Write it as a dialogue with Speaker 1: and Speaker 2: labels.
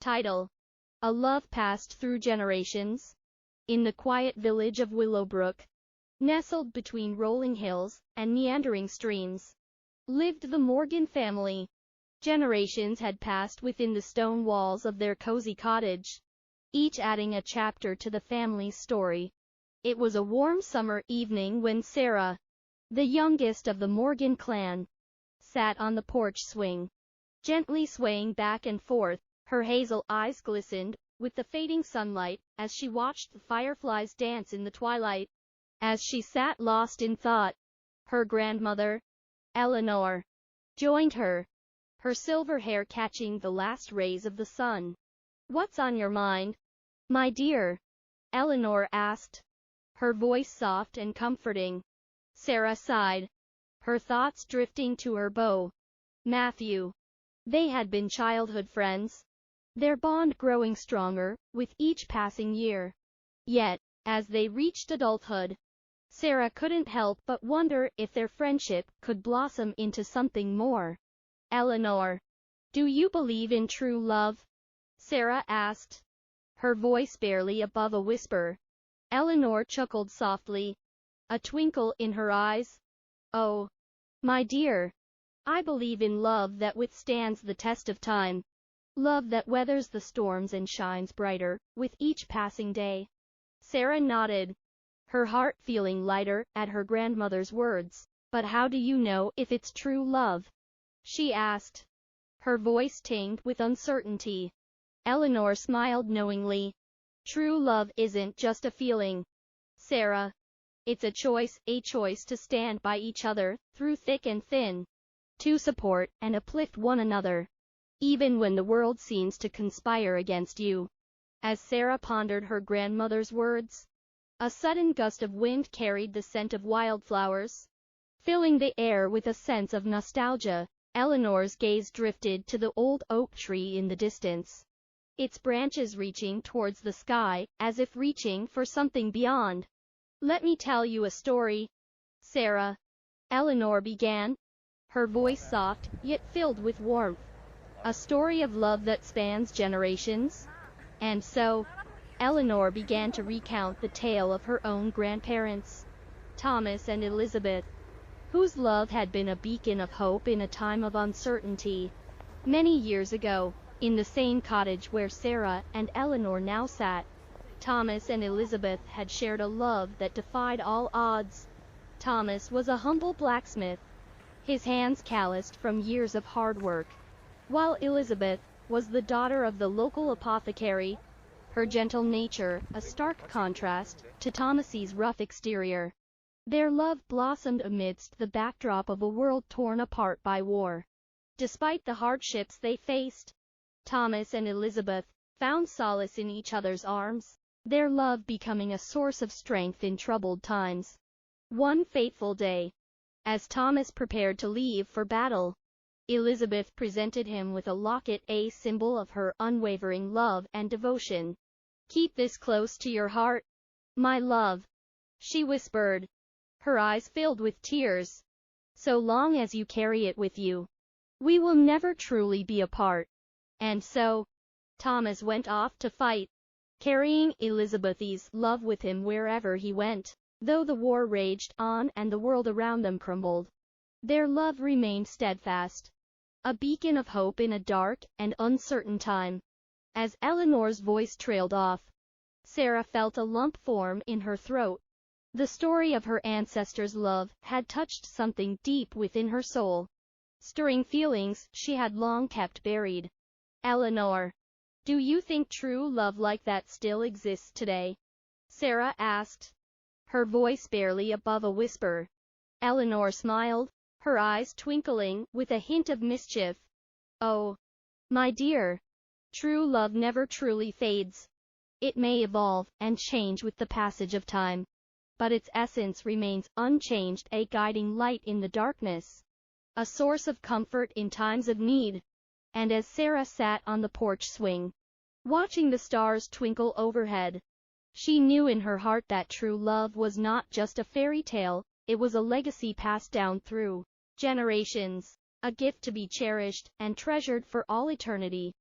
Speaker 1: Title: A Love Passed Through Generations. In the quiet village of Willowbrook, nestled between rolling hills and meandering streams, lived the Morgan family. Generations had passed within the stone walls of their cozy cottage, each adding a chapter to the family's story. It was a warm summer evening when Sarah, the youngest of the Morgan clan, sat on the porch swing, gently swaying back and forth. Her hazel eyes glistened with the fading sunlight as she watched the fireflies dance in the twilight. As she sat lost in thought, her grandmother, Eleanor, joined her, her silver hair catching the last rays of the sun. "What's on your mind, my dear?" Eleanor asked, her voice soft and comforting. Sarah sighed, her thoughts drifting to her beau, Matthew. They had been childhood friends, their bond growing stronger with each passing year. Yet, as they reached adulthood, Sarah couldn't help but wonder if their friendship could blossom into something more. "Eleanor, do you believe in true love?" Sarah asked, her voice barely above a whisper. Eleanor chuckled softly, a twinkle in her eyes. "Oh, my dear, I believe in love that withstands the test of time. Love that weathers the storms and shines brighter with each passing day." Sarah nodded, her heart feeling lighter at her grandmother's words. "But how do you know if it's true love?" she asked, her voice tinged with uncertainty. Eleanor smiled knowingly. "True love isn't just a feeling, Sarah. It's a choice to stand by each other through thick and thin, to support and uplift one another, even when the world seems to conspire against you." As Sarah pondered her grandmother's words, a sudden gust of wind carried the scent of wildflowers, filling the air with a sense of nostalgia. Eleanor's gaze drifted to the old oak tree in the distance, its branches reaching towards the sky as if reaching for something beyond. "Let me tell you a story, Sarah," Eleanor began, her voice soft yet filled with warmth. "A story of love that spans generations." And so, Eleanor began to recount the tale of her own grandparents, Thomas and Elizabeth, whose love had been a beacon of hope in a time of uncertainty. Many years ago, in the same cottage where Sarah and Eleanor now sat, Thomas and Elizabeth had shared a love that defied all odds. Thomas was a humble blacksmith, his hands calloused from years of hard work, while Elizabeth was the daughter of the local apothecary, her gentle nature a stark contrast to Thomas's rough exterior. Their love blossomed amidst the backdrop of a world torn apart by war. Despite the hardships they faced, Thomas and Elizabeth found solace in each other's arms, their love becoming a source of strength in troubled times. One fateful day, as Thomas prepared to leave for battle, Elizabeth presented him with a locket, a symbol of her unwavering love and devotion. "Keep this close to your heart, my love," she whispered, her eyes filled with tears. "So long as you carry it with you, we will never truly be apart." And so, Thomas went off to fight, carrying Elizabeth's love with him wherever he went. Though the war raged on and the world around them crumbled, their love remained steadfast, a beacon of hope in a dark and uncertain time. As Eleanor's voice trailed off, Sarah felt a lump form in her throat. The story of her ancestors' love had touched something deep within her soul, stirring feelings she had long kept buried. "Eleanor, do you think true love like that still exists today?" Sarah asked, her voice barely above a whisper. Eleanor smiled, her eyes twinkling with a hint of mischief. "Oh, my dear, true love never truly fades. It may evolve and change with the passage of time, but its essence remains unchanged, a guiding light in the darkness, a source of comfort in times of need." And as Sarah sat on the porch swing, watching the stars twinkle overhead, she knew in her heart that true love was not just a fairy tale, it was a legacy passed down through generations, a gift to be cherished and treasured for all eternity.